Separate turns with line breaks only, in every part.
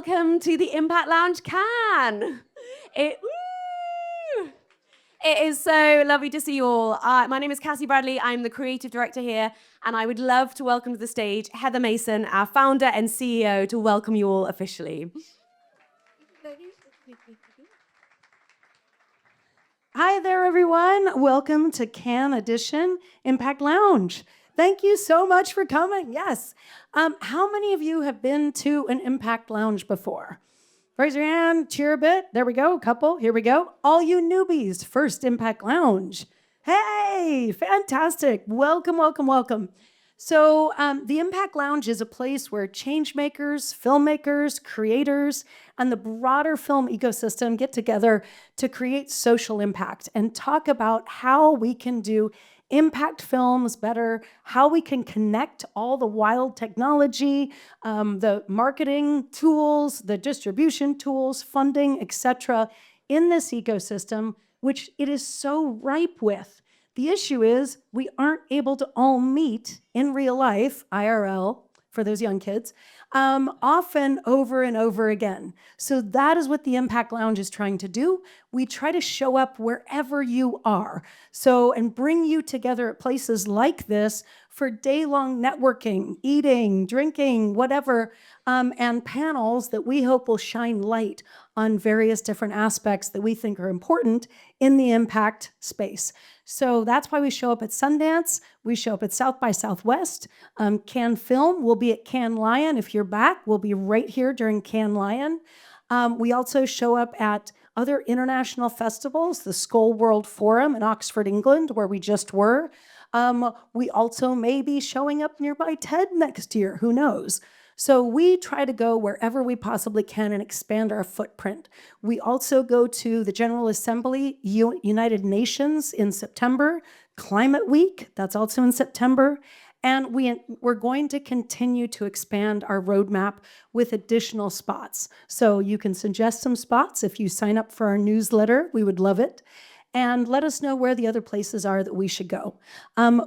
welcome to the Impact Lounge Cannes. It is so lovely to see you all. My name is Cassie Bradley. I'm the creative director here, and I would love to welcome to the stage Heather Mason, our founder and CEO, to welcome you all officially.
Hi there, everyone. Welcome to Cannes Edition Impact Lounge. Thank you so much for coming. Yes. How many of you have been to an Impact Lounge before? Raise your hand, cheer a bit. There we go, a couple. Here we go. All you newbies, first Impact Lounge. Hey, fantastic. Welcome, welcome, welcome. So the Impact Lounge is a place where change makers, filmmakers, creators, and the broader film ecosystem get together to create social impact and talk about how we can do impact films better, how we can connect all the wild technology, the marketing tools, the distribution tools, funding, etc., in this ecosystem, which it is so ripe with. The issue is we aren't able to all meet in real life, IRL, for those young kids, often over and over again. So that is what the Impact Lounge is trying to do. We try to show up wherever you are. So, and bring you together at places like this for day-long networking, eating, drinking, whatever, and panels that we hope will shine light on various different aspects that we think are important in the impact space. So that's why we show up at Sundance. We show up at South by Southwest. Cannes Film, we'll be at Cannes Lion. If you're back, we'll be right here during Cannes Lion. We also show up at other international festivals, the Skoll World Forum in Oxford, England, where we just were. We also may be showing up nearby TED next year, who knows? So we try to go wherever we possibly can and expand our footprint. We also go to the General Assembly, United Nations in September, Climate Week, that's also in September. And we're going to continue to expand our roadmap with additional spots. So you can suggest some spots if you sign up for our newsletter. We would love it. And let us know where the other places are that we should go.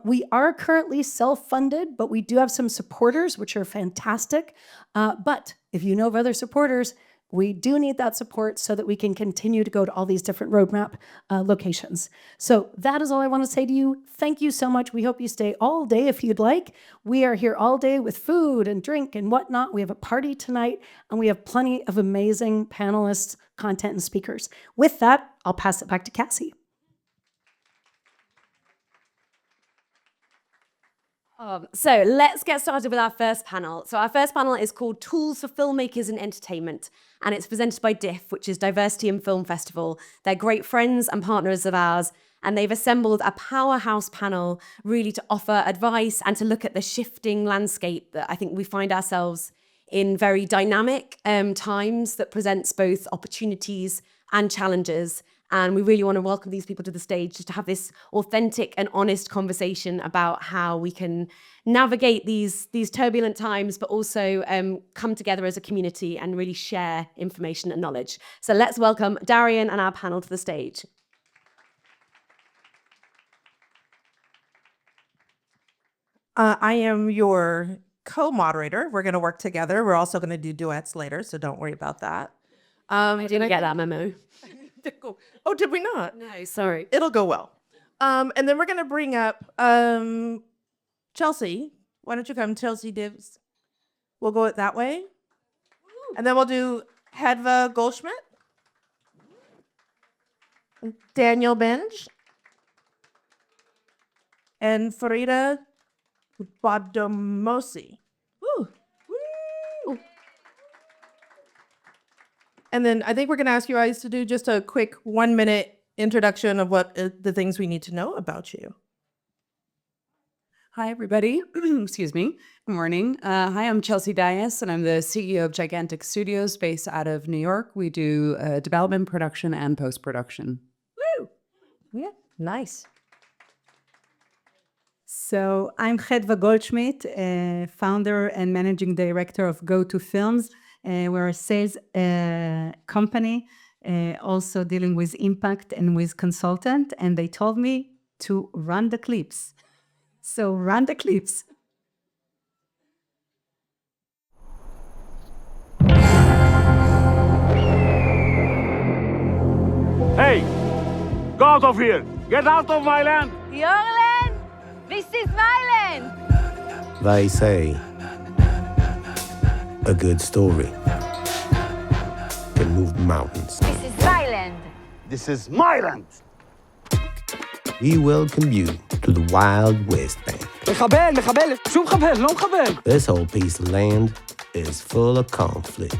We are currently self-funded, but we do have some supporters, which are fantastic. But if you know of other supporters, we do need that support so that we can continue to go to all these different roadmap locations. So that is all I want to say to you. Thank you so much. We hope you stay all day if you'd like. We are here all day with food and drink and whatnot. We have a party tonight, and we have plenty of amazing panelists, content, and speakers. With that, I'll pass it back to Cassie.
So let's get started with our first panel. So our first panel is called Tools for Filmmakers in Entertainment, and it's presented by DIFF, which is Diversity in Film Festival. They're great friends and partners of ours, and they've assembled a powerhouse panel really to offer advice and to look at the shifting landscape that I think we find ourselves in, very dynamic times that presents both opportunities and challenges. And we really want to welcome these people to the stage just to have this authentic and honest conversation about how we can navigate these turbulent times, but also come together as a community and really share information and knowledge. So let's welcome Darian and our panel to the stage.
I am your co-moderator. We're going to work together. We're also going to do duets later, so don't worry about that.
I didn't get that memo.
Oh, did we not?
No, sorry.
It'll go well. And then we're going to bring up Chelsea. Why don't you come, Chelsea Divs? We'll go it that way. And then we'll do Hedva Goldschmidt, Daniel Benj, and Farida Badomosi. Woo. Woo. And then I think we're going to ask you guys to do just a quick 1-minute introduction of what the things we need to know about you.
Hi, everybody. Excuse me. Good morning. Hi, I'm Chelsea Dias, and I'm the CEO of Gigantic Studios based out of New York. We do development, production, and post-production.
Woo! Yeah, nice.
So I'm Hedva Goldschmidt, founder and managing director of Go-To Films. We're a sales company, also dealing with impact and with consultant. And they told me to run the clips. So run the clips.
Hey, go out of here. Get out of my land.
Your land? This is my land.
They say a good story can move mountains.
This is my land.
This is my land.
We welcome you to the Wild West Bank.
מחבל, שום מחבל, לא מחבל.
This whole piece of land is full of conflict.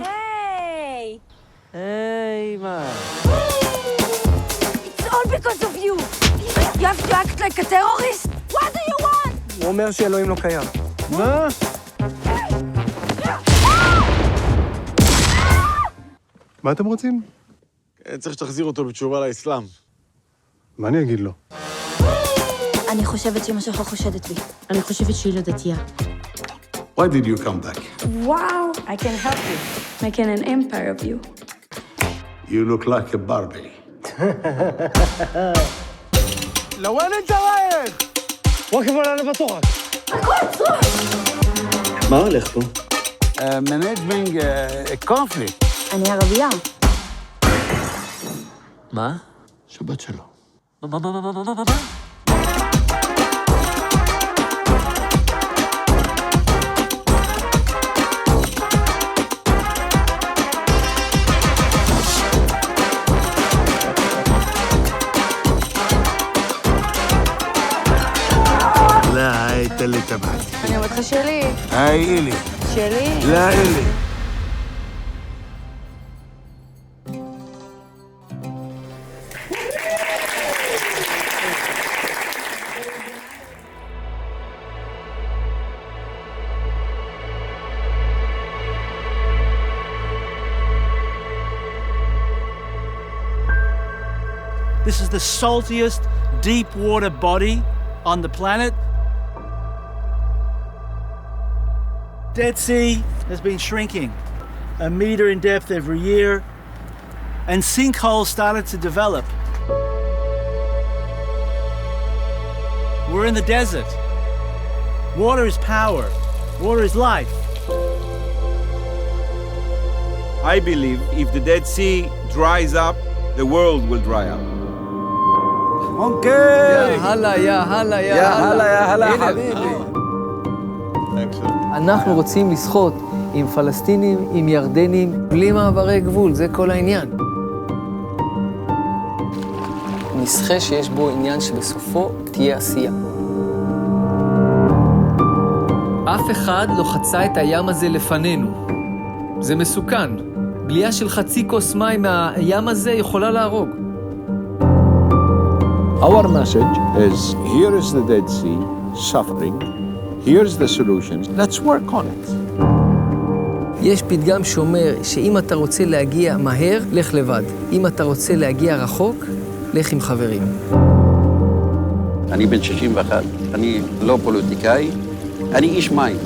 Hey.
Hey, man.
It's all because of you. You have to act like a terrorist. What do you want?
הוא אומר שאלוהים לא קיים. מה?
מה אתם רוצים?
צריך שתחזיר אותו בתשובה לאסלאם.
מה אני אגיד לו?
אני חושבת שאמא שלך חושדת בי. אני חושבת שהיא לא דתייה.
Why did you come back?
Wow, I can help you. Making an empire of you.
You look like a Barbie.
لوين انت رايح؟ واقف على بطوحك.
מה הולך פה?
Managing conflict.
אני ערבייה.
מה?
שבת שלום.
מה?
لا انت اللي تبعت.
אני אומרת לך שלי.
היי, אילי.
שלי.
לא, אילי.
This is the saltiest deep water body on the planet. Dead Sea has been shrinking 1 meter in depth every year, and sinkholes started to develop. We're in the desert. Water is power. Water is life.
I believe if the Dead Sea dries up, the world will dry up.
Okay.
הלאה, הלאה,
הלאה, חביבי.
אנחנו רוצים לשחות עם פלסטינים, עם ירדנים, בלי מעברי גבול, זה כל העניין. נשחה שיש בו עניין שבסופו תהיה עשייה. אף אחד לא חצה את הים הזה לפנינו. זה מסוכן. בלייה של חצי כוס מים מהים הזה יכולה להרוג.
Our message is, here is the Dead Sea suffering, here's the solutions, let's work on it.
יש פתגם שאומר שאם אתה רוצה להגיע מהר, לך לבד. אם אתה רוצה להגיע רחוק, לך עם חברים.
אני בן 61, אני לא פוליטיקאי, אני איש מים.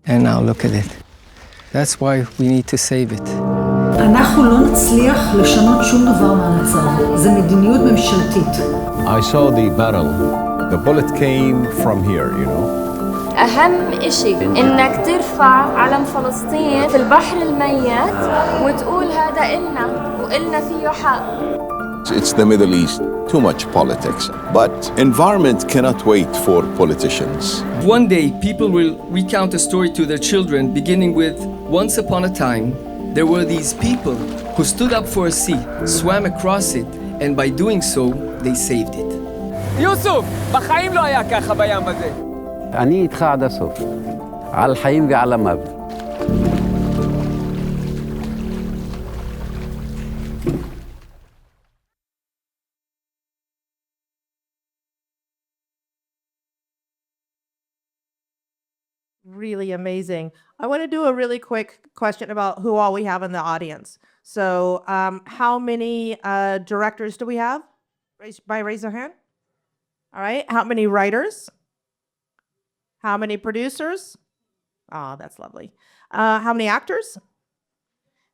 And now look at it. That's why we need to save it.
אנחנו לא נצליח לשנות שום דבר מהמצב. זה מדיניות ממשלתית.
I saw the barrel. The bullet came from here, you know.
أهم إشي إنك ترفع علم فلسطين في البحر الميت وتقول هذا إلنا وإلنا فيه حق.
It's the Middle East, too much politics. But environment cannot wait for politicians.
One day, people will recount a story to their children, beginning with, once upon a time, there were these people who stood up for a sea, swam across it, and by doing so, they saved it.
יוסוף, בחיים לא היה ככה בים הזה.
אני איתך עד הסוף. על חיים ועל המוות.
Really amazing. I want to do a really quick question about who all we have in the audience. So, how many directors do we have? Raise your hand. All right. How many writers? How many producers? Oh, that's lovely. How many actors?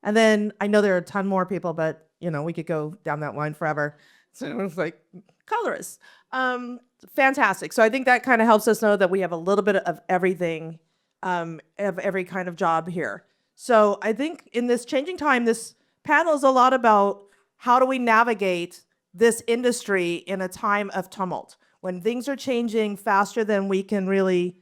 And then I know there are a ton more people, but you know we could go down that line forever. So it was like colorists. Fantastic. So I think that kind of helps us know that we have a little bit of everything of every kind of job here. So I think in this changing time, this panel is a lot about how do we navigate this industry in a time of tumult, when things are changing faster than we can really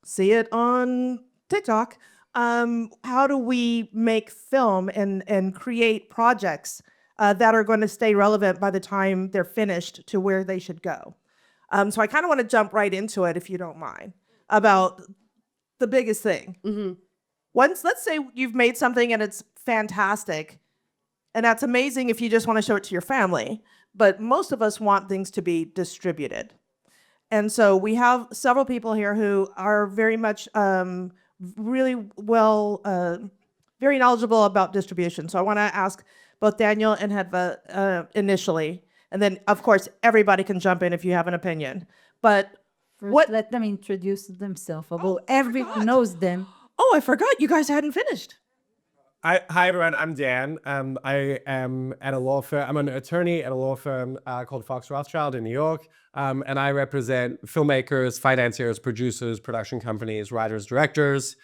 see it on TikTok. How do we make film and create projects that are going to stay relevant by the time they're finished to where they should go? So I kind of want to jump right into it, if you don't mind, about the biggest thing. Once, let's say you've made something and it's fantastic, and that's amazing if you just want to show it to your family, but most of us want things to be distributed. And so we have several people here who are very much really well, very knowledgeable about distribution. So I want to ask both Daniel and Hedva initially, and then of course everybody can jump in if you have an opinion. But
First, let them introduce themselves, although everyone knows them.
Oh, I forgot you guys hadn't finished.
Hi everyone, I'm Dan. I am at a law firm. I'm an attorney at a law firm called Fox Rothschild in New York, and I represent filmmakers, financiers, producers, production companies, writers, directors,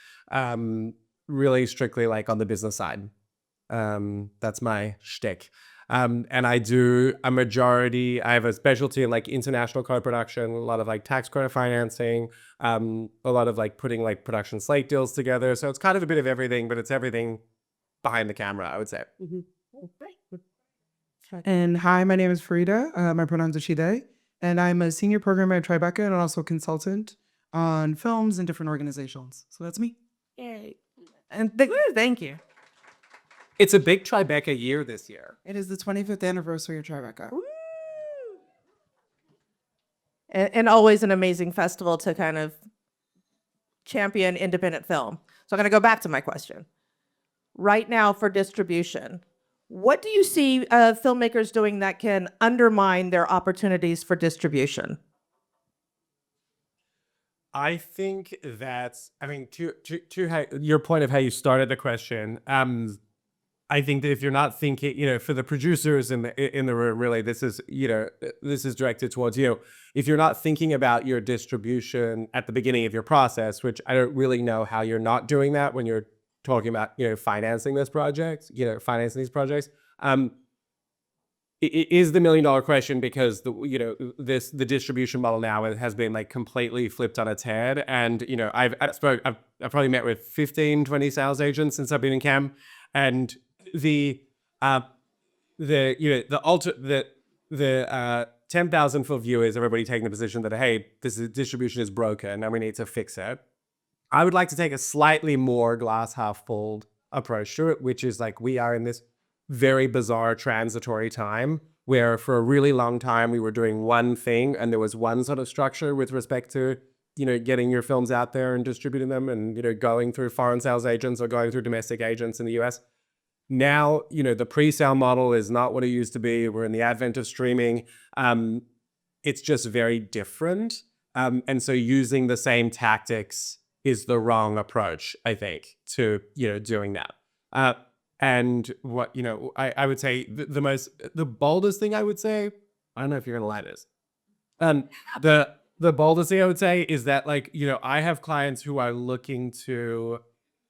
really strictly like on the business side. That's my shtick. And I do a majority, I have a specialty in like international co-production, a lot of like tax credit financing, a lot of like putting like production slate deals together. So it's kind of a bit of everything, but it's everything behind the camera, I would say.
And hi, my name is Farida. My pronouns are she, they. And I'm a senior programmer at Tribeca and also a consultant on films and different organizations. So that's me.
Yay. And thank you.
It's a big Tribeca year this year.
It is the 25th anniversary of Tribeca.
And always an amazing festival to kind of champion independent film. So I'm going to go back to my question. Right now for distribution, what do you see filmmakers doing that can undermine their opportunities for distribution?
I think that's, I mean, to your point of how you started the question, I think that if you're not thinking, you know, for the producers in the room, really, this is, you know, this is directed towards you. If you're not thinking about your distribution at the beginning of your process, which I don't really know how you're not doing that when you're talking about, you know, financing this project, you know, financing these projects, it is the $1 million question, because the, you know, the distribution model now has been like completely flipped on its head. And, you know, I've probably met with 15, 20 sales agents since I've been in CAM, and the 10,000 for viewers, everybody taking the position that, hey, distribution is broken and we need to fix it. I would like to take a slightly more glass half full approach to it, which is like, we are in this very bizarre transitory time where for a really long time we were doing one thing and there was one sort of structure with respect to, you know, getting your films out there and distributing them and, you know, going through foreign sales agents or going through domestic agents in the US. Now, you know, the pre-sale model is not what it used to be. We're in the advent of streaming. It's just very different. And so using the same tactics is the wrong approach, I think, to, you know, doing that. And what, you know, I would say the boldest thing I would say, I don't know if you're gonna like this. The boldest thing I would say is that, like, you know, I have clients who are looking to,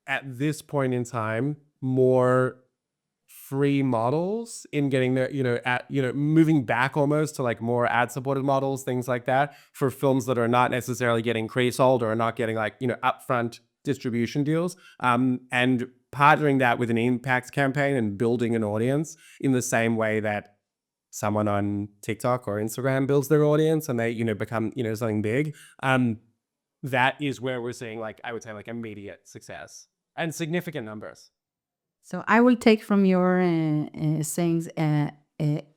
at this point in time, more free models in getting their, moving back almost to like more ad supported models, things like that, for films that are not necessarily getting pre-sold or are not getting like, you know, upfront distribution deals, and partnering that with an impact campaign and building an audience in the same way that someone on TikTok or Instagram builds their audience and they, you know, become, you know, something big. That is where we're seeing, like, I would say, like, immediate success and significant numbers.
So I will take from your sayings,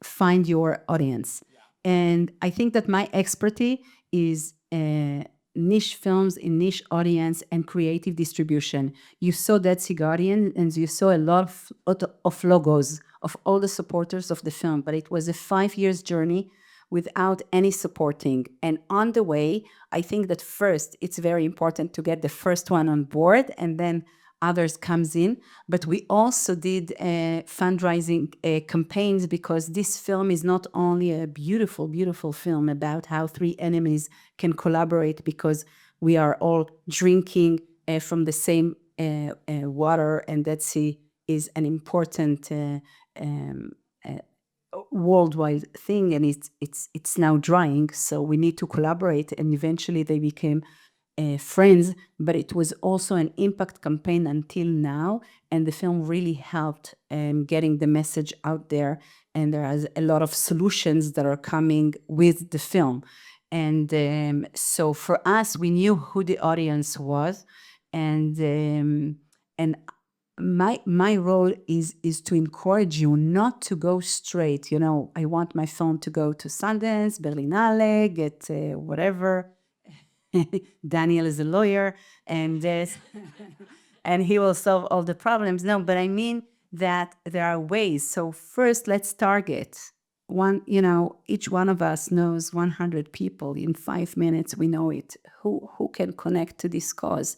find your audience. Yeah. And I think that my expertise is niche films in niche audience and creative distribution. You saw Dead Sea Guardian and you saw a lot of logos of all the supporters of the film, but it was a 5 years journey without any supporting. And on the way, I think that first, it's very important to get the first one on board and then others comes in. But we also did fundraising campaigns, because this film is not only a beautiful, beautiful film about how three enemies can collaborate because we are all drinking from the same water, and Dead Sea is an important worldwide thing, and it's now drying. So we need to collaborate, and eventually they became friends. But it was also an impact campaign until now, and the film really helped getting the message out there. And there is a lot of solutions that are coming with the film. And so for us, we knew who the audience was, and my role is to encourage you not to go straight. I want my film to go to Sundance, Berlinale, get whatever. Daniel is a lawyer, and and he will solve all the problems. No, but I mean that there are ways. So first, let's target one. Each one of us knows 100 people. In 5 minutes, we know it. Who can connect to this cause?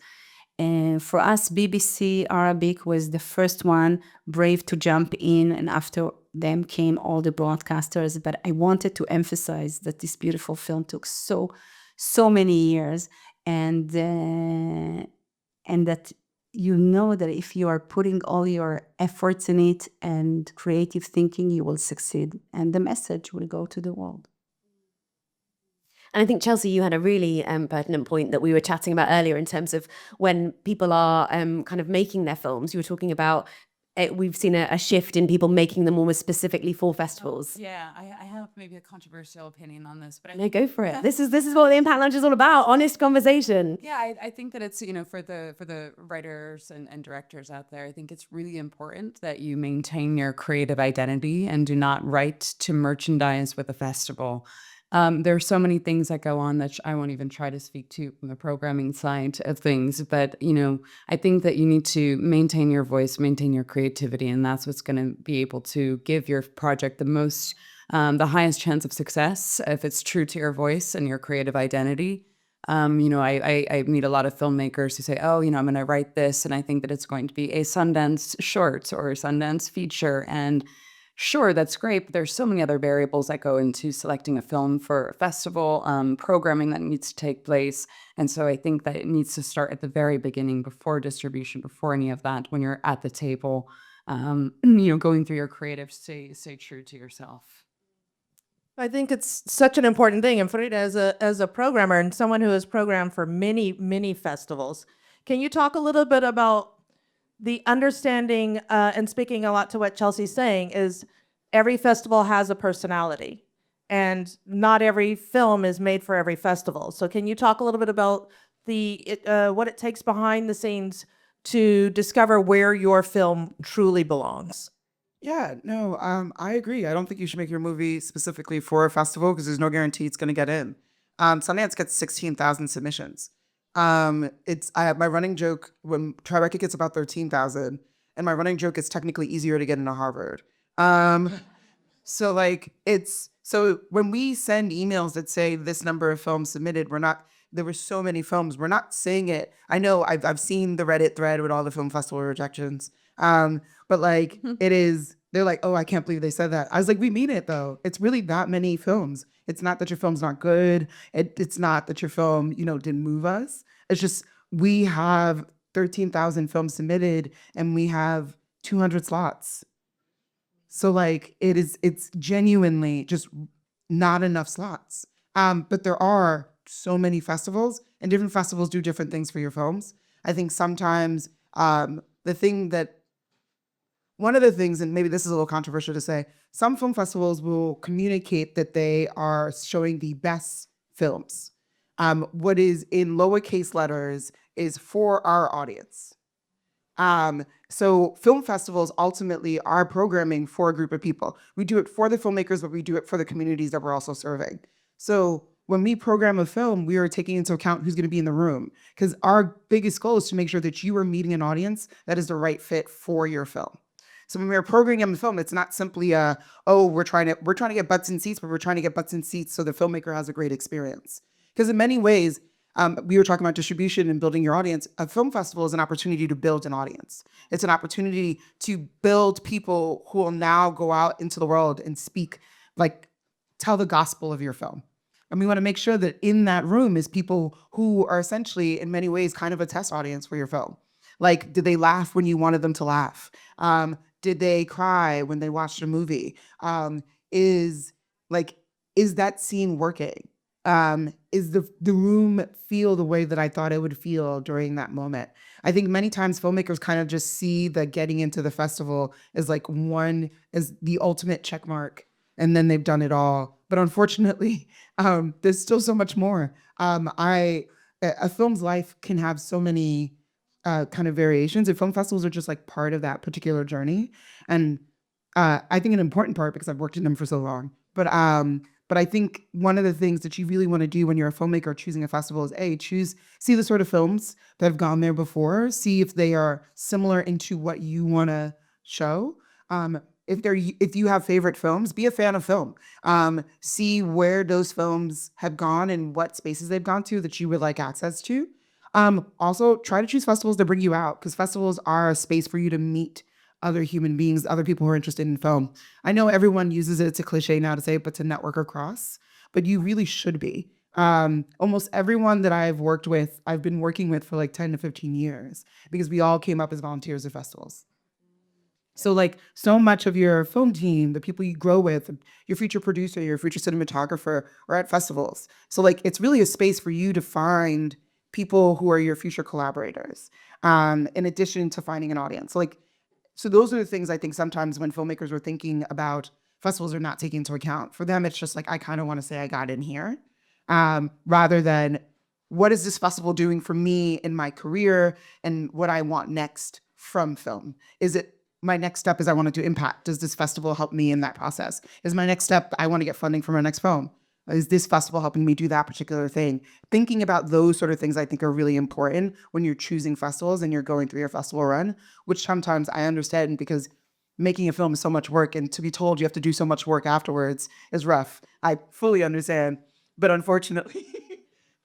And for us, BBC Arabic was the first one, brave to jump in, and after them came all the broadcasters. But I wanted to emphasize that this beautiful film took so many years, and that that if you are putting all your efforts in it and creative thinking, you will succeed, and the message will go to the world.
And I think, Chelsea, you had a really pertinent point that we were chatting about earlier in terms of when people are kind of making their films. You were talking about we've seen a shift in people making them almost specifically for festivals.
Yeah, I have maybe a controversial opinion on this, but
No, go for it. This is what the Impact Lounge is all about, honest conversation.
Yeah, I think that it's, for the writers and directors out there, I think it's really important that you maintain your creative identity and do not write to merchandise with a festival. There are so many things that go on that I won't even try to speak to from the programming side of things. But, I think that you need to maintain your voice, maintain your creativity, and that's what's going to be able to give your project the highest chance of success if it's true to your voice and your creative identity. I meet a lot of filmmakers who say, oh, I'm going to write this, and I think that it's going to be a Sundance short or a Sundance feature. And sure, that's great, but there's so many other variables that go into selecting a film for a festival, programming that needs to take place. And so I think that it needs to start at the very beginning, before distribution, before any of that, when you're at the table, going through your creative, stay true to yourself.
I think it's such an important thing. And Frida, as a programmer and someone who has programmed for many, many festivals, can you talk a little bit about the understanding, and speaking a lot to what Chelsea's saying, is every festival has a personality, and not every film is made for every festival. So can you talk a little bit about what it takes behind the scenes to discover where your film truly belongs?
Yeah, no, I agree. I don't think you should make your movie specifically for a festival, because there's no guarantee it's going to get in. Sundance gets 16,000 submissions. I have my running joke when Tribeca gets about 13,000, and my running joke is technically easier to get into Harvard. So when we send emails that say this number of films submitted, there were so many films. We're not saying it. I know I've seen the Reddit thread with all the film festival rejections. But they're like, oh, I can't believe they said that. I was like, we mean it though. It's really that many films. It's not that your film's not good. It's not that your film, didn't move us. It's just, we have 13,000 films submitted and we have 200 slots. So it's genuinely just not enough slots. But there are so many festivals, and different festivals do different things for your films. I think sometimes one of the things, and maybe this is a little controversial to say, some film festivals will communicate that they are showing the best films. What is in lowercase letters is for our audience. So film festivals ultimately are programming for a group of people. We do it for the filmmakers, but we do it for the communities that we're also serving. So when we program a film, we are taking into account who's going to be in the room, because our biggest goal is to make sure that you are meeting an audience that is the right fit for your film. So when we're programming the film, it's not simply we're trying to get butts in seats, but we're trying to get butts in seats so the filmmaker has a great experience. Because in many ways, we were talking about distribution and building your audience. A film festival is an opportunity to build an audience. It's an opportunity to build people who will now go out into the world and speak, tell the gospel of your film. And we want to make sure that in that room is people who are essentially, in many ways, kind of a test audience for your film. Like, did they laugh when you wanted them to laugh? Did they cry when they watched a movie? Is that scene working? Is the room feel the way that I thought it would feel during that moment? I think many times filmmakers kind of just see the getting into the festival as like as the ultimate check mark, and then they've done it all. But unfortunately, there's still so much more. A film's life can have so many kind of variations, and film festivals are just like part of that particular journey. And I think an important part, because I've worked in them for so long, but I think one of the things that you really want to do when you're a filmmaker choosing a festival is see the sort of films that have gone there before, see if they are similar into what you want to show. If you have favorite films, be a fan of film. See where those films have gone and what spaces they've gone to that you would like access to. Also, try to choose festivals that bring you out, because festivals are a space for you to meet other human beings, other people who are interested in film. I know everyone uses it, it's a cliche now to say it, but to network across, but you really should be. Almost everyone that I've been working with for like 10 to 15 years, because we all came up as volunteers at festivals. So like so much of your film team, the people you grow with, your future producer, your future cinematographer are at festivals. So like it's really a space for you to find people who are your future collaborators, in addition to finding an audience. So those are the things I think sometimes when filmmakers are thinking about festivals are not taking into account. For them, it's just like, I kind of want to say I got in here, rather than what is this festival doing for me in my career and what I want next from film? Is it my next step is I want to do impact? Does this festival help me in that process? Is my next step I want to get funding for my next film? Is this festival helping me do that particular thing? Thinking about those sort of things I think are really important when you're choosing festivals and you're going through your festival run, which sometimes I understand because making a film is so much work, and to be told you have to do so much work afterwards is rough. I fully understand, but unfortunately,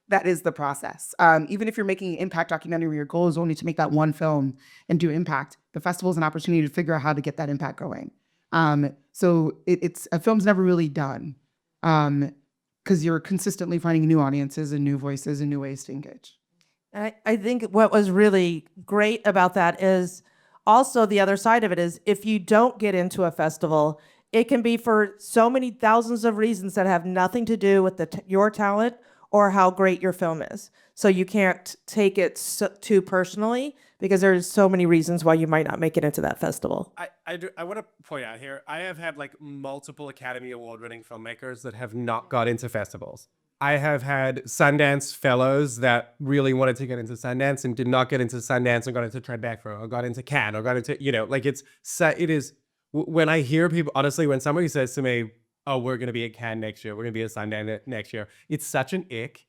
that is the process. Even if you're making an impact documentary where your goal is only to make that one film and do impact, the festival is an opportunity to figure out how to get that impact going. So it's a film's never really done. Because you're consistently finding new audiences and new voices and new ways to engage.
I think what was really great about that is also the other side of it is if you don't get into a festival, it can be for so many thousands of reasons that have nothing to do with your talent or how great your film is. So you can't take it too personally, because there's so many reasons why you might not make it into that festival.
I want to point out here, I have had like multiple Academy Award winning filmmakers that have not got into festivals. I have had Sundance fellows that really wanted to get into Sundance and did not get into Sundance and got into Tribeca or got into Cannes or got into, it is, when I hear people, honestly, when somebody says to me, oh, we're going to be at Cannes next year, we're going to be at Sundance next year, it's such an ick.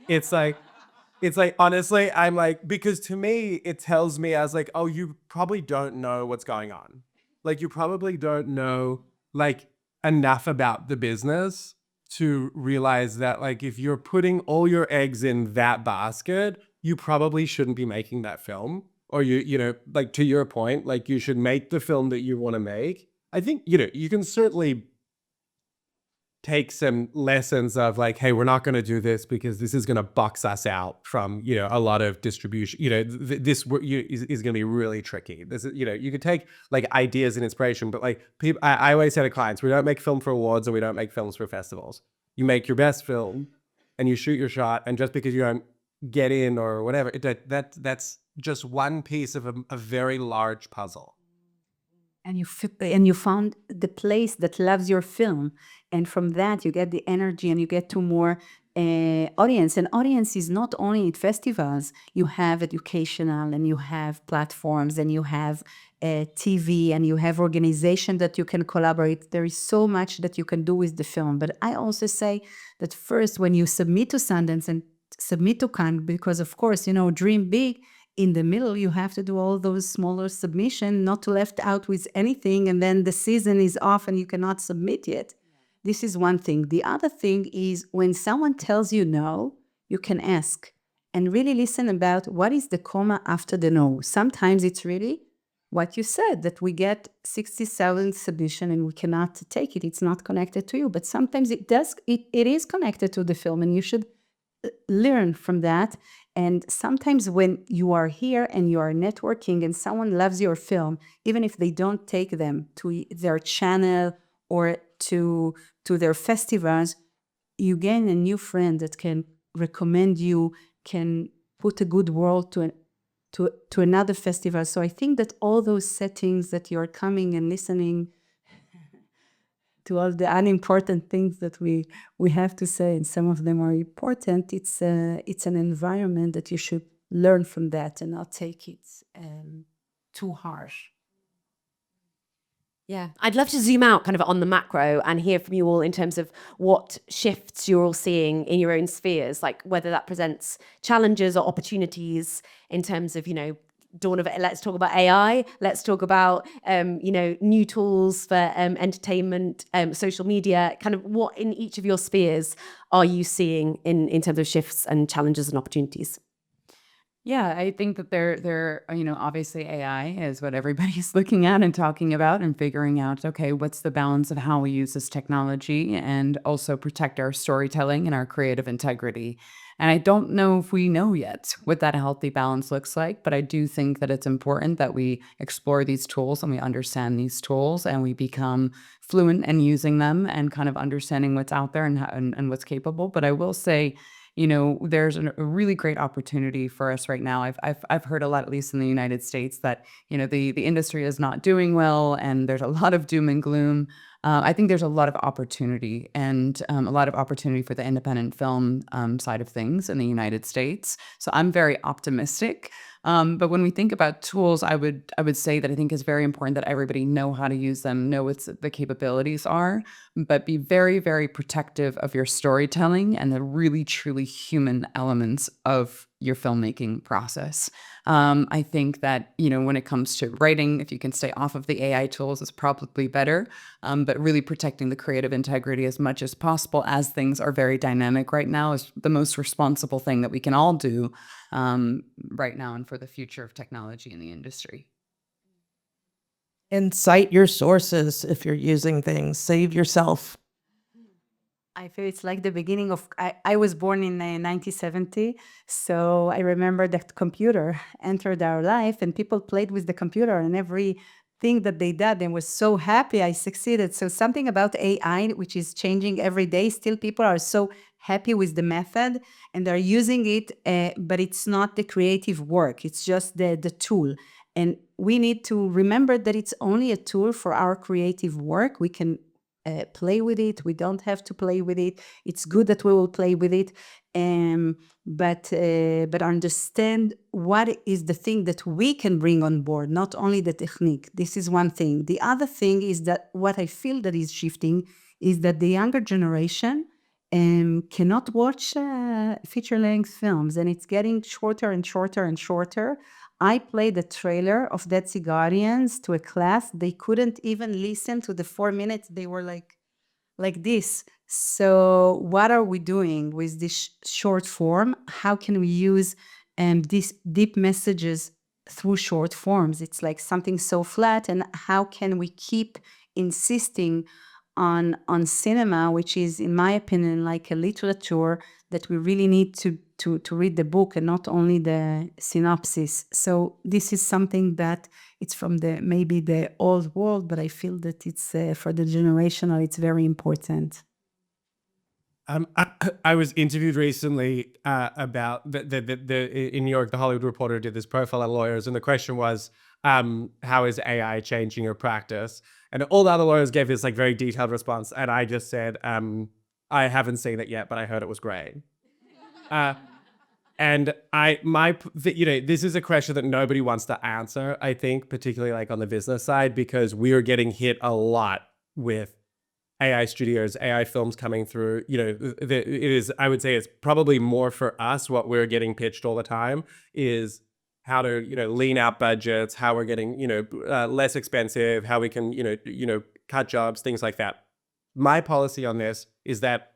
It's like, honestly, I'm like, because to me, it tells me, I was like, oh, you probably don't know what's going on. Like, you probably don't know, like, enough about the business to realize that, like, if you're putting all your eggs in that basket, you probably shouldn't be making that film. Or like, to your point, like, you should make the film that you want to make. I think, you can certainly take some lessons of like, hey, we're not going to do this because this is going to box us out from, a lot of distribution. This is going to be really tricky. This is, you could take like ideas and inspiration, but like people, I always say to clients, we don't make film for awards and we don't make films for festivals. You make your best film and you shoot your shot. And just because you don't get in or whatever, that's just one piece of a very large puzzle.
And you found the place that loves your film, and from that you get the energy and you get to more audience. And audience is not only at festivals. You have educational, and you have platforms, and you have TV, and you have organization that you can collaborate. There is so much that you can do with the film. But I also say that first, when you submit to Sundance and submit to Cannes, because of course, dream big. In the middle, you have to do all those smaller submissions, not to left out with anything, and then the season is off and you cannot submit yet. This is one thing. The other thing is when someone tells you no, you can ask and really listen about what is the comma after the no. Sometimes it's really what you said, that we get 60,000 submission and we cannot take it. It's not connected to you, but sometimes it does. It is connected to the film, and you should learn from that. And sometimes when you are here and you are networking and someone loves your film, even if they don't take them to their channel or to their festivals, you gain a new friend that can recommend you, can put a good word to another festival. So I think that all those settings that you're coming and listening to all the unimportant things that we have to say, and some of them are important, it's an environment that you should learn from that and not take it too harsh.
Yeah, I'd love to zoom out kind of on the macro and hear from you all in terms of what shifts you're all seeing in your own spheres, like whether that presents challenges or opportunities in terms of, dawn of, let's talk about AI, let's talk about, new tools for entertainment, social media, kind of what in each of your spheres are you seeing in terms of shifts and challenges and opportunities?
Yeah, I think that there, obviously AI is what everybody's looking at and talking about and figuring out, okay, what's the balance of how we use this technology and also protect our storytelling and our creative integrity. And I don't know if we know yet what that healthy balance looks like, but I do think that it's important that we explore these tools and we understand these tools and we become fluent in using them and kind of understanding what's out there and what's capable. But I will say, there's a really great opportunity for us right now. I've heard a lot, at least in the United States, that the industry is not doing well, and there's a lot of doom and gloom. I think there's a lot of opportunity and a lot of opportunity for the independent film side of things in the United States. So I'm very optimistic. But when we think about tools, I would say that I think it's very important that everybody know how to use them, know what the capabilities are, but be very, very protective of your storytelling and the really, truly human elements of your filmmaking process. I think that, when it comes to writing, if you can stay off of the AI tools, it's probably better, but really protecting the creative integrity as much as possible as things are very dynamic right now is the most responsible thing that we can all do right now and for the future of technology in the industry.
And cite your sources if you're using things. Save yourself.
I feel it's like the beginning of, I was born in 1970, so I remember that computer entered our life and people played with the computer and everything that they did and was so happy I succeeded. So something about AI, which is changing every day, still people are so happy with the method and they're using it, but it's not the creative work, it's just the tool. And we need to remember that it's only a tool for our creative work. We can play with it. We don't have to play with it. It's good that we will play with it, but understand what is the thing that we can bring on board, not only the technique. This is one thing. The other thing is that what I feel that is shifting is that the younger generation cannot watch feature-length films, and it's getting shorter and shorter and shorter. I played the trailer of Dead Sea Guardians to a class. They couldn't even listen to the 4 minutes. They were like this. So what are we doing with this short form? How can we use these deep messages through short forms? It's like something so flat. And how can we keep insisting on cinema, which is, in my opinion, like a literature that we really need to read the book and not only the synopsis. So this is something that it's from maybe the old world, but I feel that it's for the generational, it's very important.
I was interviewed recently about in New York, the Hollywood Reporter did this profile on lawyers, and the question was, how is AI changing your practice? And all the other lawyers gave this like very detailed response, and I just said, I haven't seen it yet, but I heard it was great. And this is a question that nobody wants to answer, I think, particularly like on the business side, because we are getting hit a lot with AI studios, AI films coming through. I would say it's probably more for us, what we're getting pitched all the time is how to, lean out budgets, how we're getting, less expensive, how we can, cut jobs, things like that. My policy on this is that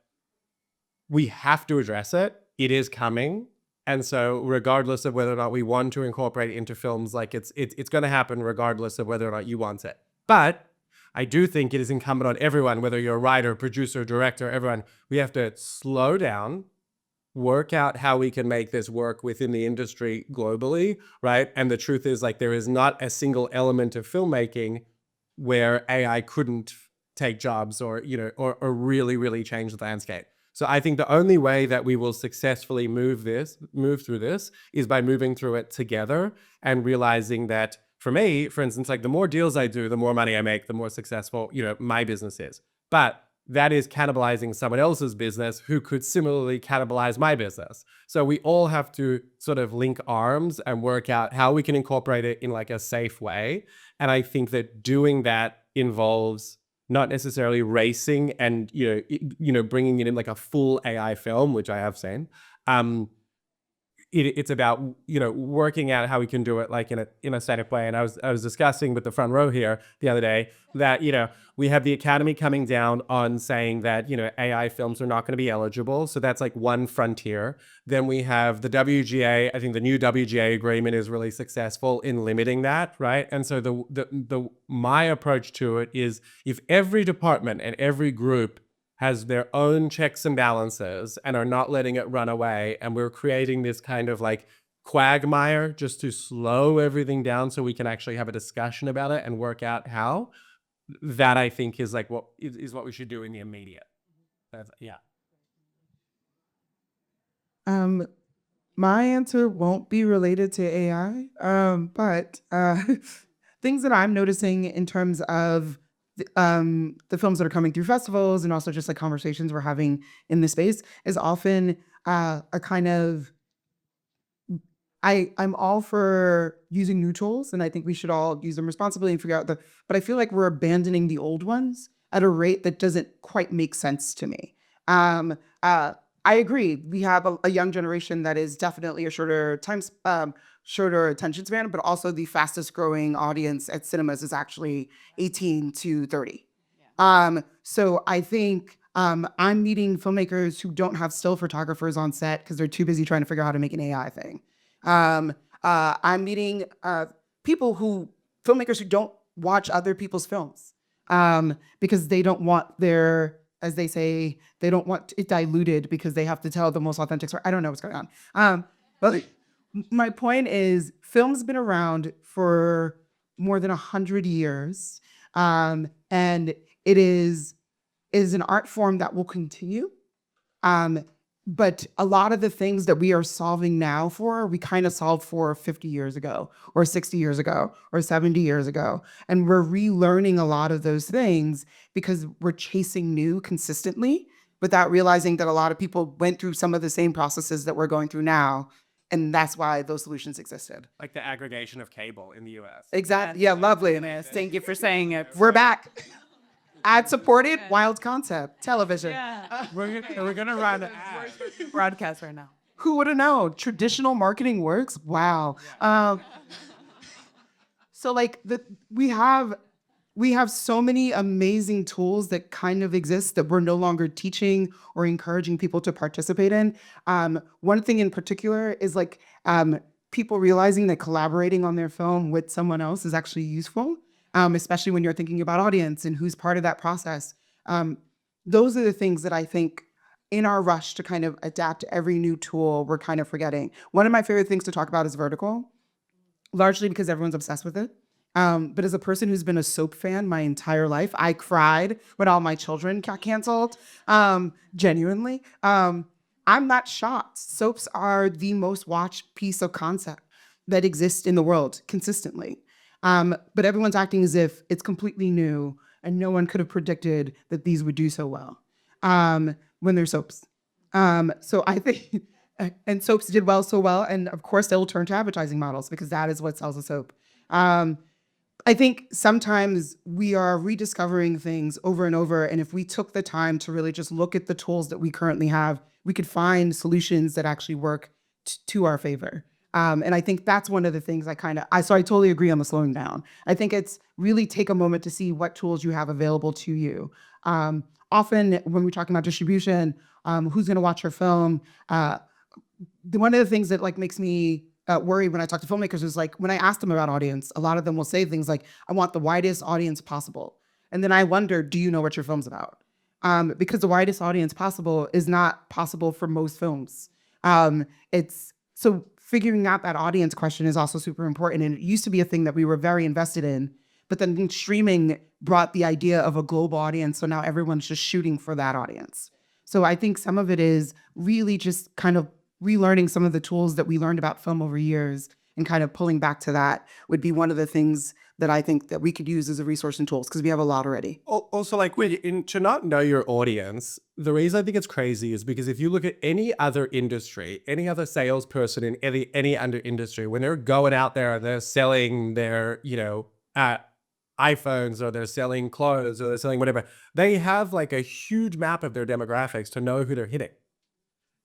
we have to address it. It is coming. And so regardless of whether or not we want to incorporate it into films, like it's going to happen regardless of whether or not you want it. But I do think it is incumbent on everyone, whether you're a writer, producer, director, everyone, we have to slow down, work out how we can make this work within the industry globally, right? And the truth is, like, there is not a single element of filmmaking where AI couldn't take jobs or, you know, or really, really change the landscape. So I think the only way that we will successfully move through this is by moving through it together and realizing that, for me, for instance, like the more deals I do, the more money I make, the more successful, you know, my business is. But that is cannibalizing someone else's business who could similarly cannibalize my business. So we all have to sort of link arms and work out how we can incorporate it in like a safe way. And I think that doing that involves not necessarily racing and, you know, bringing it in like a full AI film, which I have seen. It's about, you know, working out how we can do it like in a safe way. And I was discussing with the front row here the other day that, you know, we have the Academy coming down on saying that, you know, AI films are not going to be eligible. So that's like one frontier. Then we have the WGA. I think the new WGA agreement is really successful in limiting that, right? And so my approach to it is, if every department and every group has their own checks and balances and are not letting it run away, and we're creating this kind of like quagmire just to slow everything down so we can actually have a discussion about it and work out how, that I think is like what we should do in the immediate. Yeah.
My answer won't be related to AI, but things that I'm noticing in terms of the films that are coming through festivals and also just like conversations we're having in the space is often a kind of, I'm all for using new tools, and I think we should all use them responsibly and figure out but I feel like we're abandoning the old ones at a rate that doesn't quite make sense to me. I agree. We have a young generation that is definitely a shorter attention span, but also the fastest growing audience at cinemas is actually 18 to 30. So I think I'm meeting filmmakers who don't have still photographers on set because they're too busy trying to figure out how to make an AI thing. I'm meeting filmmakers who don't watch other people's films because they don't want as they say, they don't want it diluted because they have to tell the most authentic story. I don't know what's going on. But my point is, film's been around for more than 100 years. And it is an art form that will continue. But a lot of the things that we are solving now we kind of solved for 50 years ago, or 60 years ago, or 70 years ago. And we're relearning a lot of those things because we're chasing new consistently without realizing that a lot of people went through some of the same processes that we're going through now. And that's why those solutions existed.
Like the aggregation of cable in the US.
Exactly. Yeah, lovely.
Thank you for saying it.
We're back. Ad-supported, wild concept, television.
Yeah. We're gonna run an broadcast right now.
Who would have known? Traditional marketing works? Wow. So like we have so many amazing tools that kind of exist that we're no longer teaching or encouraging people to participate in. One thing in particular is like people realizing that collaborating on their film with someone else is actually useful. Especially when you're thinking about audience and who's part of that process. Those are the things that I think in our rush to kind of adapt to every new tool, we're kind of forgetting. One of my favorite things to talk about is vertical, largely because everyone's obsessed with it. But as a person who's been a soap fan my entire life, I cried when all my children got canceled, genuinely. I'm not shocked. Soaps are the most watched piece of concept that exists in the world consistently. But everyone's acting as if it's completely new and no one could have predicted that these would do so well when they're soaps. So I think, and soaps did so well, and of course they will turn to advertising models because that is what sells a soap. I think sometimes we are rediscovering things over and over, and if we took the time to really just look at the tools that we currently have, we could find solutions that actually work to our favor. And I think that's one of the things I totally agree on the slowing down. I think it's really take a moment to see what tools you have available to you. Often when we're talking about distribution, who's going to watch your film, one of the things that like makes me worry when I talk to filmmakers is like when I ask them about audience, a lot of them will say things like, "I want the widest audience possible," and then I wonder, do you know what your film's about? Because the widest audience possible is not possible for most films. It's so figuring out that audience question is also super important, and it used to be a thing that we were very invested in. But then streaming brought the idea of a global audience, so now everyone's just shooting for that audience. So I think some of it is really just kind of relearning some of the tools that we learned about film over years and kind of pulling back to that would be one of the things that I think that we could use as a resource and tools because we have a lot already.
Also, like, to not know your audience, the reason I think it's crazy is because if you look at any other industry, any other salesperson in any other industry, when they're going out there and they're selling their, iPhones or they're selling clothes or they're selling whatever, they have like a huge map of their demographics to know who they're hitting.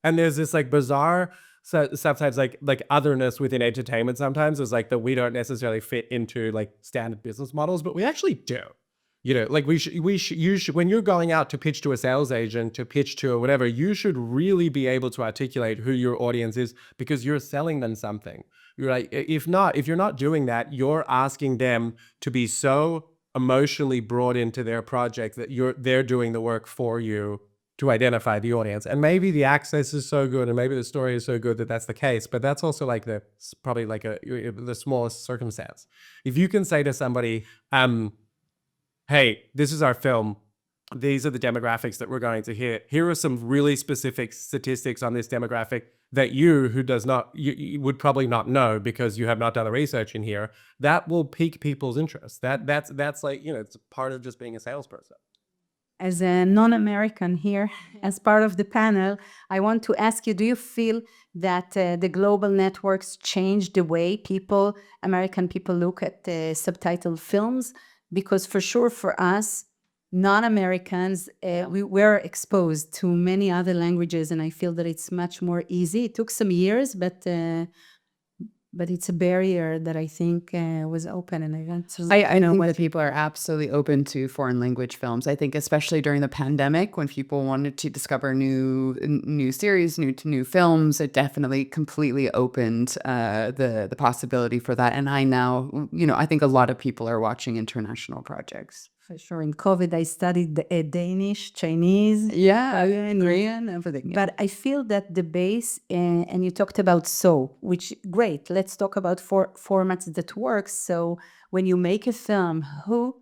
And there's this like bizarre sometimes like otherness within entertainment sometimes is like that we don't necessarily fit into like standard business models, but we actually do. Like you should, when you're going out to pitch to a sales agent, to pitch to or whatever, you should really be able to articulate who your audience is because you're selling them something. You're like, if you're not doing that, you're asking them to be so emotionally brought into their project that they're doing the work for you to identify the audience. And maybe the access is so good and maybe the story is so good that that's the case, but that's also like probably like the smallest circumstance. If you can say to somebody, hey, this is our film. These are the demographics that we're going to hit. Here are some really specific statistics on this demographic that you would probably not know because you have not done the research in here. That will pique people's interest. That's like, it's part of just being a salesperson.
As a non-American here, as part of the panel, I want to ask you, do you feel that the global networks change the way American people look at subtitled films? Because for sure for us, non-Americans, we were exposed to many other languages, and I feel that it's much more easy. It took some years, but it's a barrier that I think was open. And
I know when people are absolutely open to foreign language films. I think especially during the pandemic when people wanted to discover new series, new films, it definitely completely opened the possibility for that. And I now, I think a lot of people are watching international projects.
For sure. In COVID, I studied Danish, Chinese,
Korean, everything.
But I feel that the base, and you talked about which great. Let's talk about formats that work. So when you make a film, who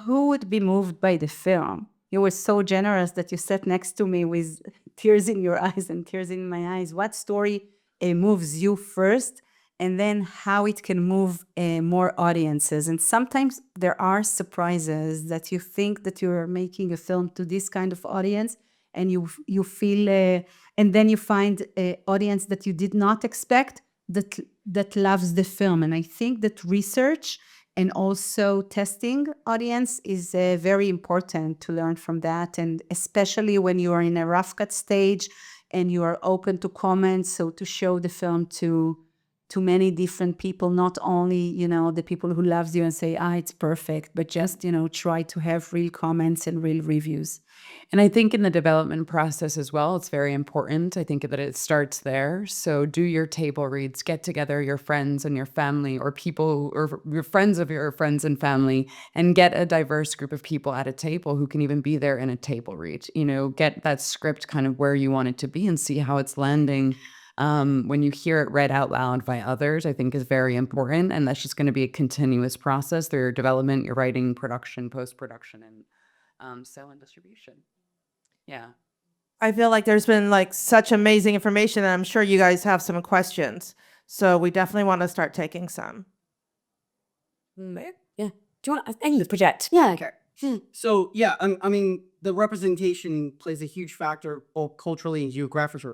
would be moved by the film? You were so generous that you sat next to me with tears in your eyes and tears in my eyes. What story moves you first? And then how it can move more audiences. And sometimes there are surprises that you think that you're making a film to this kind of audience, and you feel, and then you find an audience that you did not expect that loves the film. And I think that research and also testing audience is very important to learn from that. And especially when you are in a rough cut stage and you are open to comments, so to show the film to many different people, not only, the people who loves you and say, it's perfect, but just, try to have real comments and real reviews.
And I think in the development process as well, it's very important. I think that it starts there. So do your table reads, get together your friends and your family or people or your friends of your friends and family and get a diverse group of people at a table who can even be there in a table read, get that script kind of where you want it to be and see how it's landing. When you hear it read out loud by others, I think is very important. And that's just going to be a continuous process through your development, your writing, production, post-production, and sale and distribution. Yeah.
I feel like there's been like such amazing information, and I'm sure you guys have some questions. So we definitely want to start taking some.
Yeah. Do you want to project?
Yeah. Okay. So yeah, I mean, the representation plays a huge factor both culturally and geographically.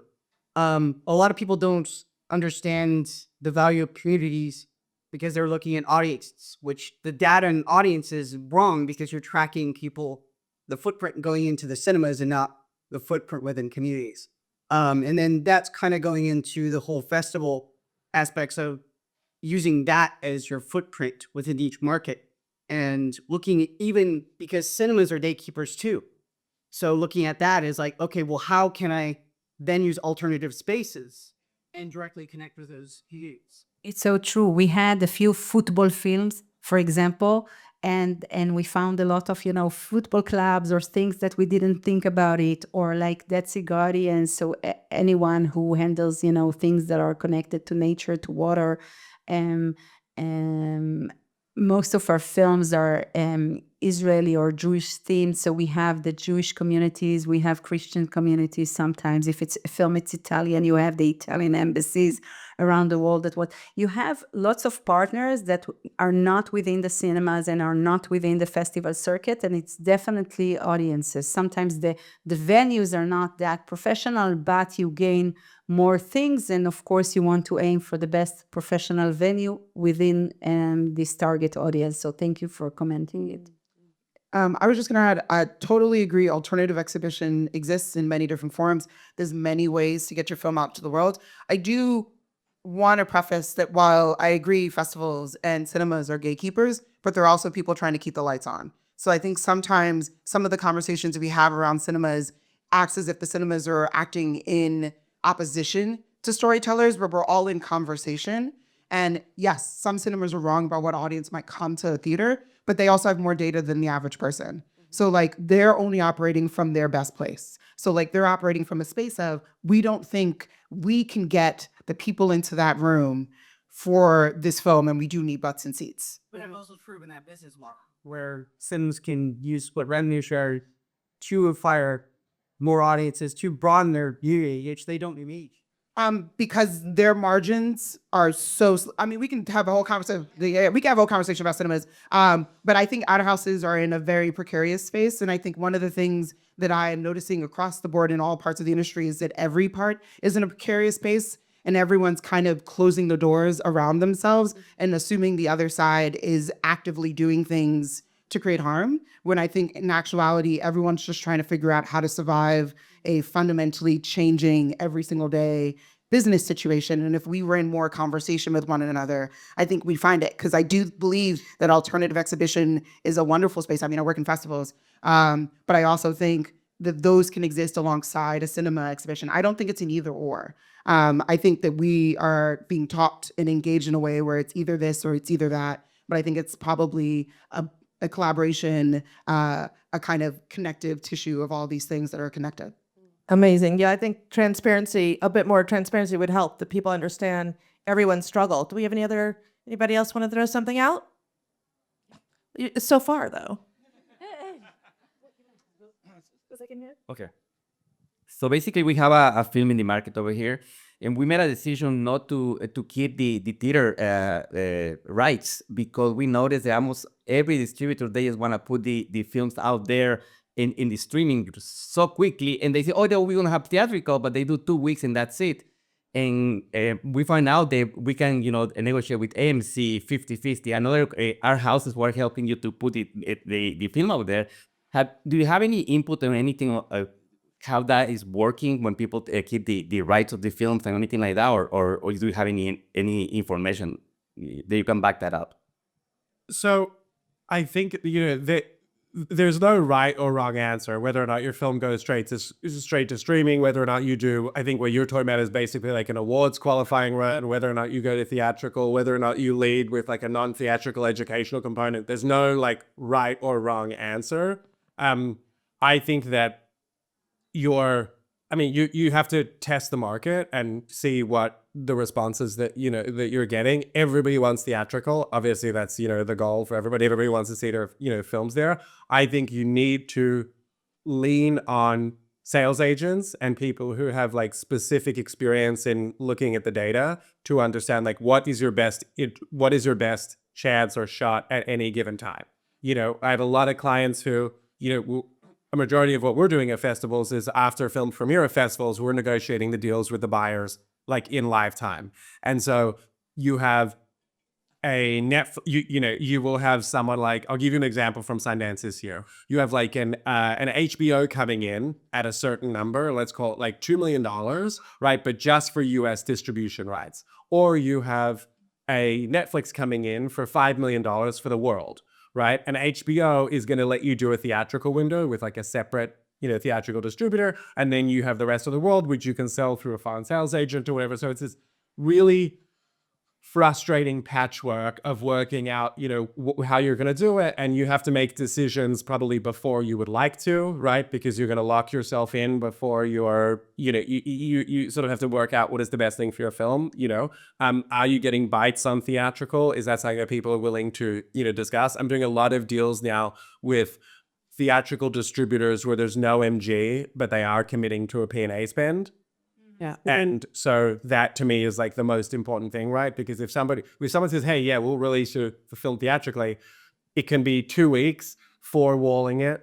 A lot of people don't understand the value of communities because they're looking at audiences, which the data and audience is wrong because you're tracking people, the footprint going into the cinemas and not the footprint within communities. And then that's kind of going into the whole festival aspects of using that as your footprint within each market and looking at, even because cinemas are gatekeepers too. So looking at that is like, okay, well, how can I venues alternative spaces and directly connect with those youths.
It's so true. We had a few football films, for example, and we found a lot of, football clubs or things that we didn't think about it, or like Detsy Guardian. So anyone who handles, things that are connected to nature, to water. Um, um, Most of our films are Israeli or Jewish themed. So we have the Jewish communities, we have Christian communities. Sometimes if it's a film, it's Italian, you have the Italian embassies around the world. That what you have lots of partners that are not within the cinemas and are not within the festival circuit, and it's definitely audiences. Sometimes the venues are not that professional, but you gain more things, and of course you want to aim for the best professional venue within this target audience. So thank you for commenting it.
I was just going to add, I totally agree. Alternative exhibition exists in many different forms. There's many ways to get your film out to the world. I do want to preface that while I agree festivals and cinemas are gatekeepers, but they're also people trying to keep the lights on. So I think sometimes some of the conversations we have around cinemas acts as if the cinemas are acting in opposition to storytellers, but we're all in conversation. And yes, some cinemas are wrong about what audience might come to a theater, but they also have more data than the average person. So like they're only operating from their best place. So like they're operating from a space of, we don't think we can get the people into that room for this film, and we do need butts and seats.
But I've also proven that business model where cinemas can use split revenue share to acquire more audiences to broaden their UAH. They don't need each.
Because their margins are so, we can have a whole conversation. Yeah, we can have a whole conversation about cinemas. But I think art houses are in a very precarious space. And I think one of the things that I am noticing across the board in all parts of the industry is that every part is in a precarious space, and everyone's kind of closing the doors around themselves and assuming the other side is actively doing things to create harm, when I think in actuality, everyone's just trying to figure out how to survive a fundamentally changing every single day business situation. And if we were in more conversation with one another, I think we'd find it. Because I do believe that alternative exhibition is a wonderful space. I mean, I work in festivals, but I also think that those can exist alongside a cinema exhibition. I don't think it's an either or. I think that we are being taught and engaged in a way where it's either this or it's either that. But I think it's probably a collaboration, a kind of connective tissue of all these things that are connected.
Amazing. Yeah, I think transparency, a bit more transparency would help, that people understand everyone's struggle. Do we have anybody else want to throw something out? So far, though.
Okay. So basically, we have a film in the market over here, and we made a decision not to keep the theater rights, because we noticed that almost every distributor, they just want to put the films out there in the streaming so quickly, and they say, oh, we're going to have theatrical, but they do 2 weeks and that's it. And we find out that we can, negotiate with AMC 50-50. Another art houses were helping you to put the film out there. Do you have any input on anything how that is working when people keep the rights of the films and anything like that, or do you have any information that you can back that up?
So I think that there's no right or wrong answer whether or not your film goes straight to streaming, whether or not you do. I think what you're talking about is basically like an awards qualifying run, whether or not you go to theatrical, whether or not you lead with like a non-theatrical educational component. There's no like right or wrong answer. I think that you have to test the market and see what the responses that you're getting. Everybody wants theatrical. Obviously, that's the goal for everybody. Everybody wants to see their films there. I think you need to lean on sales agents and people who have like specific experience in looking at the data to understand like what is your best chance or shot at any given time. I have a lot of clients who a majority of what we're doing at festivals is after film premiere at festivals, we're negotiating the deals with the buyers like in live time. And so you have a you will have someone like, I'll give you an example from Sundance this year. You have like an HBO coming in at a certain number, let's call it like $2 million, right? But just for US distribution rights. Or you have a Netflix coming in for $5 million for the world, right? And HBO is going to let you do a theatrical window with like a separate, theatrical distributor, and then you have the rest of the world, which you can sell through a foreign sales agent or whatever. So it's this really frustrating patchwork of working out, how you're going to do it. And you have to make decisions probably before you would like to, right? Because you're going to lock yourself in before you're, you sort of have to work out what is the best thing for your film, Are you getting bites on theatrical? Is that something that people are willing to, discuss? I'm doing a lot of deals now with theatrical distributors where there's no MG, but they are committing to a P&A spend.
Yeah.
And so that to me is like the most important thing, right? Because if someone says, hey, yeah, we'll release the film theatrically, it can be 2 weeks, four-walling it,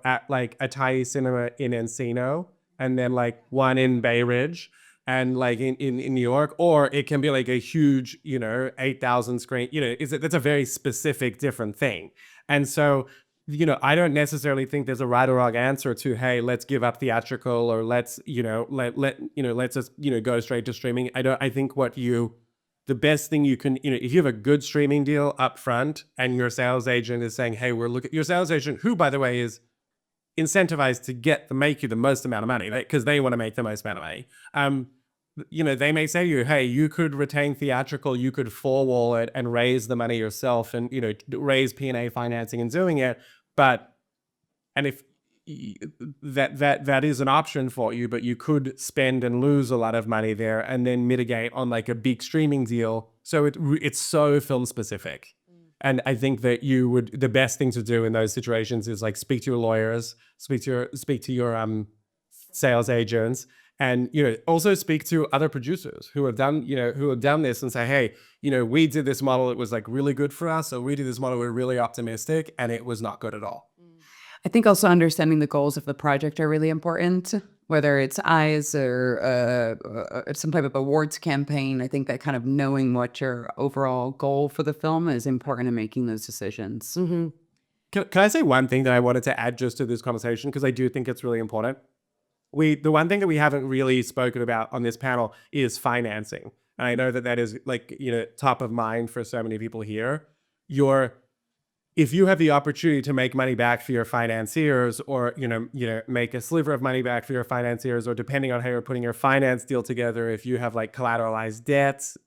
at like a tiny cinema in Encino, and then like one in Bay Ridge, and like in New York, or it can be like a huge, 8,000 screen, that's a very specific different thing. And so I don't necessarily think there's a right or wrong answer to, hey, let's give up theatrical, or let's, let's just, go straight to streaming. I think the best thing you can, if you have a good streaming deal up front and your sales agent is saying, hey, your sales agent, who by the way is incentivized to make you the most amount of money, right? Because they want to make the most amount of money. They may say to you, hey, you could retain theatrical, you could four-wall it and raise the money yourself and, raise P&A financing and doing it. And if that is an option for you, but you could spend and lose a lot of money there and then mitigate on like a big streaming deal. So it's so film specific. And I think that the best thing to do in those situations is like speak to your lawyers, speak to your sales agents, and also speak to other producers who have done this and say, hey, we did this model, it was like really good for us, or we did this model, we're really optimistic, and it was not good at all.
I think also understanding the goals of the project are really important, whether it's eyes or some type of awards campaign. I think that kind of knowing what your overall goal for the film is important in making those decisions.
Mm-hmm. Can I say one thing that I wanted to add just to this conversation, because I do think it's really important? The one thing that we haven't really spoken about on this panel is financing. And I know that is like, top of mind for so many people here. If you have the opportunity to make money back for your financiers, or, make a sliver of money back for your financiers, or depending on how you're putting your finance deal together, if you have like collateralized debts,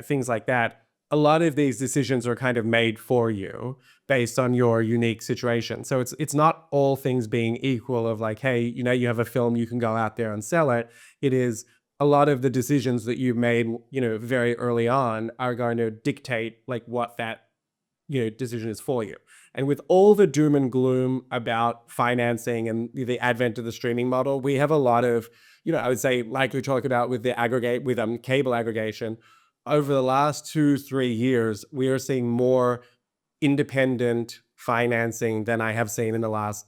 things like that, a lot of these decisions are kind of made for you based on your unique situation. So it's not all things being equal of like, hey, you have a film, you can go out there and sell it. It is a lot of the decisions that you've made, very early on are going to dictate like what that, decision is for you. And with all the doom and gloom about financing and the advent of the streaming model, we have a lot of, I would say, like we talk about with cable aggregation, over the last 2-3 years, we are seeing more independent financing than I have seen in the last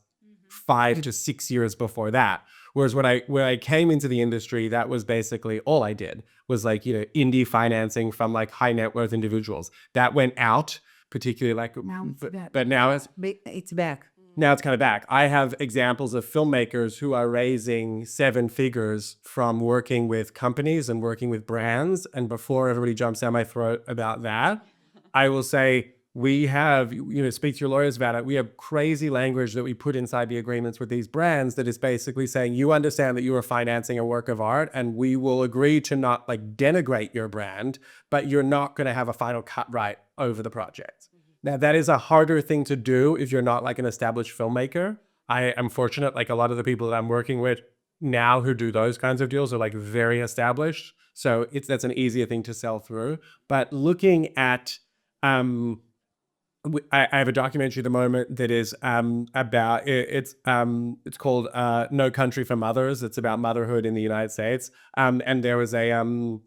5 to 6 years before that. Whereas when I came into the industry, that was basically all I did was like, indie financing from like high net worth individuals. That went out, particularly like, but now it's
back.
Now it's kind of back. I have examples of filmmakers who are raising 7 figures from working with companies and working with brands. And before everybody jumps down my throat about that, I will say we have, speak to your lawyers about it. We have crazy language that we put inside the agreements with these brands that is basically saying, you understand that you are financing a work of art and we will agree to not like denigrate your brand, but you're not going to have a final cut right over the project. Now, that is a harder thing to do if you're not like an established filmmaker. I am fortunate, like a lot of the people that I'm working with now who do those kinds of deals are like very established. So that's an easier thing to sell through. But looking at, I have a documentary at the moment that is about, it's called No Country for Mothers. It's about motherhood in the United States. And there was a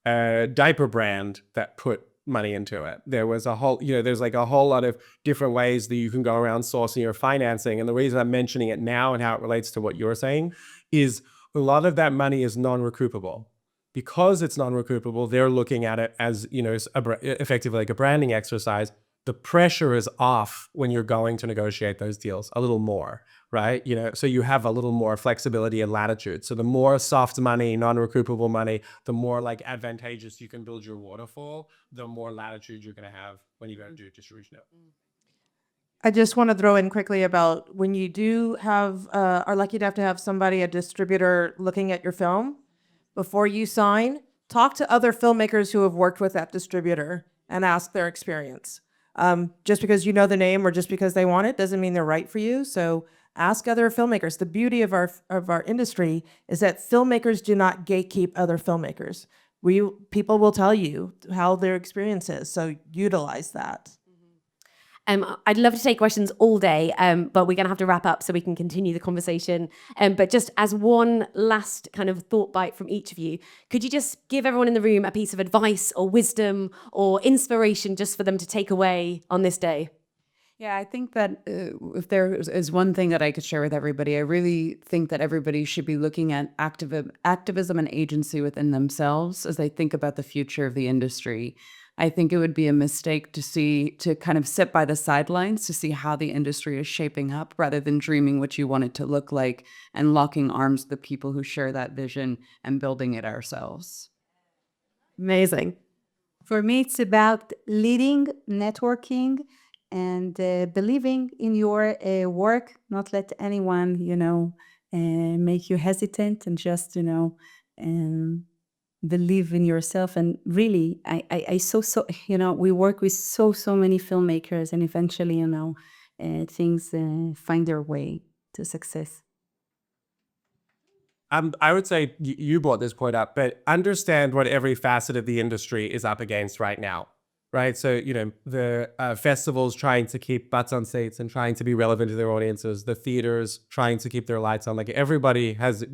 diaper brand that put money into it. There was a whole, there's like a whole lot of different ways that you can go around sourcing your financing. And the reason I'm mentioning it now and how it relates to what you're saying is a lot of that money is non-recoupable. Because it's non-recoupable, they're looking at it as, effectively like a branding exercise. The pressure is off when you're going to negotiate those deals a little more, right? So you have a little more flexibility and latitude. So the more soft money, non-recoupable money, the more like advantageous you can build your waterfall, the more latitude you're going to have when you go to do distribution.
I just want to throw in quickly about when you do have, are lucky enough to have somebody, a distributor, looking at your film, before you sign, talk to other filmmakers who have worked with that distributor and ask their experience. Just because you know the name or just because they want it doesn't mean they're right for you. So ask other filmmakers. The beauty of our industry is that filmmakers do not gatekeep other filmmakers. People will tell you how their experience is, so utilize that.
I'd love to take questions all day, but we're going to have to wrap up so we can continue the conversation. But just as one last kind of thought bite from each of you, could you just give everyone in the room a piece of advice or wisdom or inspiration just for them to take away on this day?
Yeah, I think that if there is one thing that I could share with everybody, I really think that everybody should be looking at activism and agency within themselves as they think about the future of the industry. I think it would be a mistake to kind of sit by the sidelines to see how the industry is shaping up rather than dreaming what you want it to look like and locking arms with the people who share that vision and building it ourselves.
Amazing.
For me, it's about leading, networking, and believing in your work, not let anyone, make you hesitant, and just, believe in yourself. And really, I we work with so many filmmakers, and eventually, things find their way to success.
I would say you brought this point up, but understand what every facet of the industry is up against right now, right? So, the festivals trying to keep butts on seats and trying to be relevant to their audiences, the theaters trying to keep their lights on. Like everybody has,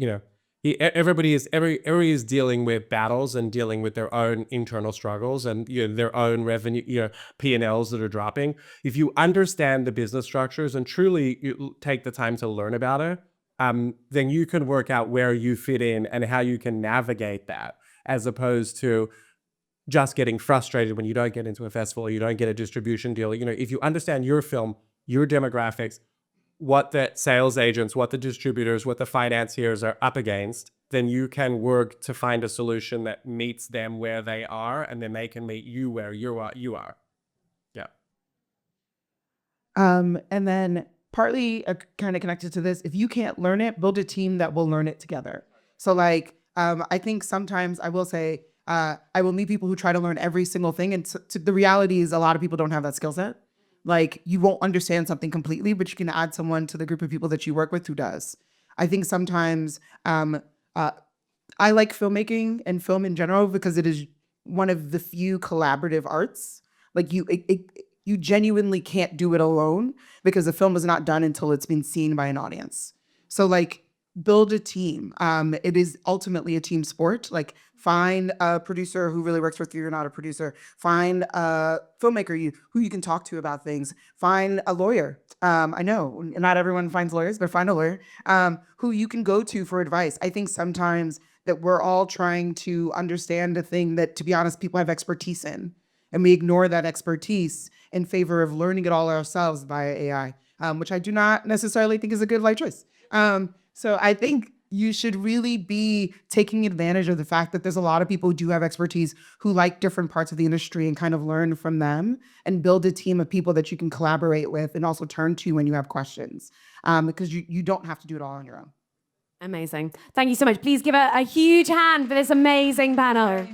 everybody is dealing with battles and dealing with their own internal struggles and their own revenue, P&Ls that are dropping. If you understand the business structures and truly you take the time to learn about it, then you can work out where you fit in and how you can navigate that, as opposed to just getting frustrated when you don't get into a festival or you don't get a distribution deal. If you understand your film, your demographics, what the sales agents, what the distributors, what the financiers are up against, then you can work to find a solution that meets them where they are, and then they can meet you where you are. Yeah.
And then partly kind of connected to this, if you can't learn it, build a team that will learn it together. So I think sometimes I will say, I will meet people who try to learn every single thing. And the reality is a lot of people don't have that skill set. Like, you won't understand something completely, but you can add someone to the group of people that you work with who does. I think sometimes I like filmmaking and film in general because it is one of the few collaborative arts. Like, you genuinely can't do it alone because the film is not done until it's been seen by an audience. So build a team. It is ultimately a team sport. Find a producer who really works with you. You're not a producer. Find a filmmaker who you can talk to about things. Find a lawyer. I know not everyone finds lawyers, but find a lawyer who you can go to for advice. I think sometimes that we're all trying to understand a thing that, to be honest, people have expertise in, and we ignore that expertise in favor of learning it all ourselves via AI, which I do not necessarily think is a good life choice. So I think you should really be taking advantage of the fact that there's a lot of people who do have expertise who like different parts of the industry and kind of learn from them and build a team of people that you can collaborate with and also turn to when you have questions, because you don't have to do it all on your own.
Amazing. Thank you so much. Please give a huge hand for this amazing panel.